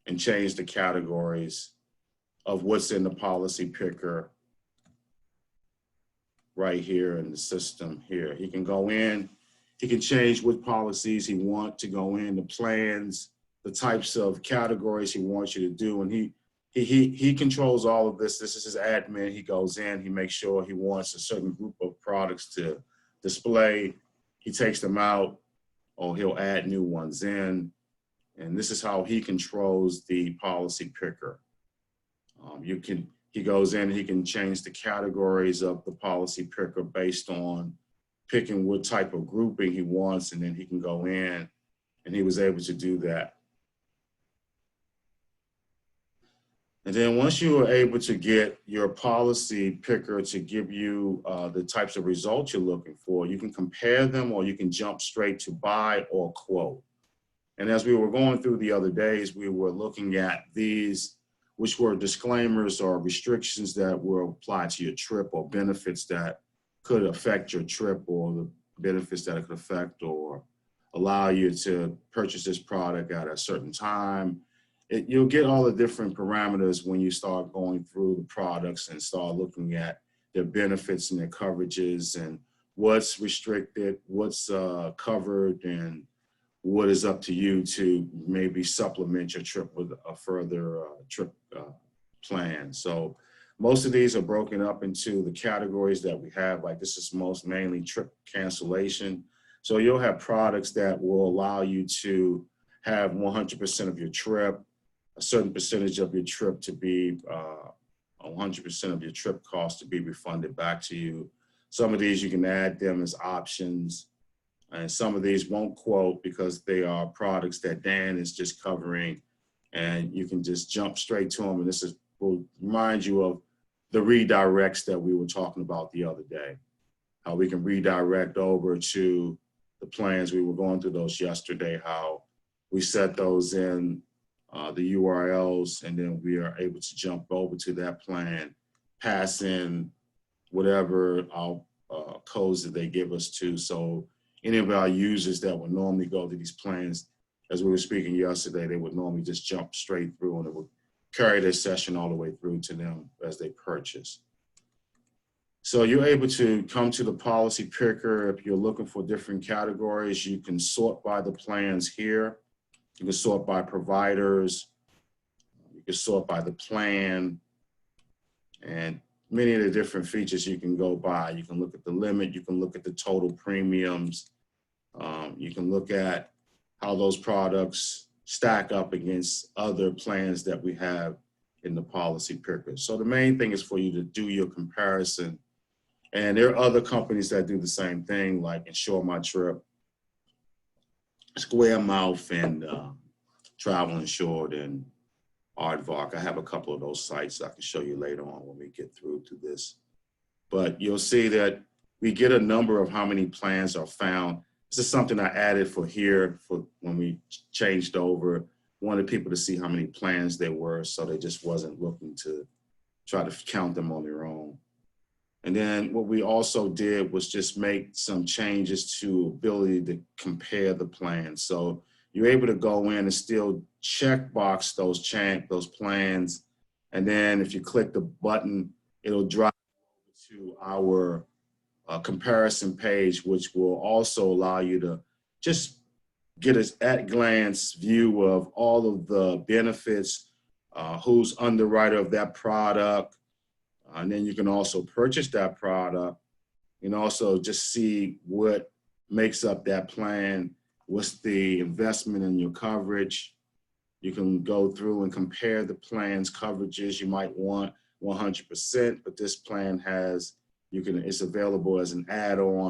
and change the categories of what's in the policy picker right here in the system here. He can go in, he can change what policies he wants to go in, the plans, the types of categories he wants you to do, and he controls all of this. This is his admin. He goes in, he makes sure he wants a certain group of products to display. He takes them out, or he'll add new ones in. And this is how he controls the policy picker. He goes in, he can change the categories of the policy picker based on picking what type of grouping he wants, and then he can go in, and he was able to do that. And then once you are able to get your policy picker to give you the types of results you're looking for, you can compare them, or you can jump straight to buy or quote. And as we were going through the other days, we were looking at these, which were disclaimers or restrictions that were applied to your trip, or benefits that could affect your trip, or the benefits that it could affect or allow you to purchase this product at a certain time. You'll get all the different parameters when you start going through the products and start looking at their benefits and their coverages, and what's restricted, what's covered, and what is up to you to maybe supplement your trip with a further trip plan. So most of these are broken up into the categories that we have. Like this is most mainly trip cancellation. So you'll have products that will allow you to have 100% of your trip, a certain percentage of your trip to be, 100% of your trip cost to be refunded back to you. Some of these you can add them as options. And some of these won't quote because they are products that Dan is just covering, and you can just jump straight to them. And this will remind you of the redirects that we were talking about the other day, how we can redirect over to the plans. We were going through those yesterday, how we set those in the URLs, and then we are able to jump over to that plan, pass in whatever our codes that they give us to. So any of our users that would normally go to these plans, as we were speaking yesterday, they would normally just jump straight through, and it would carry their session all the way through to them as they purchase. So you're able to come to the policy picker. If you're looking for different categories, you can sort by the plans here. You can sort by providers. You can sort by the plan. And many of the different features you can go by. You can look at the limit, you can look at the total premiums, you can look at how those products stack up against other plans that we have in the policy picker. So the main thing is for you to do your comparison. And there are other companies that do the same thing, like Insure My Trip, Square Mouth, and Travel Insured, and Aardvark. I have a couple of those sites I can show you later on when we get through to this. But you'll see that we get a number of how many plans are found. This is something I added for here for when we changed over. Wanted people to see how many plans there were, so they just wasn't looking to try to count them on their own. And then what we also did was just make some changes to ability to compare the plans. So you're able to go in and still check box those plans. And then if you click the button, it'll drive to our comparison page, which will also allow you to just get an at-glance view of all of the benefits, who's underwriter of that product. And then you can also purchase that product and also just see what makes up that plan. What's the investment in your coverage? You can go through and compare the plan's coverages. You might want 100%, but this plan has, it's available as an add-on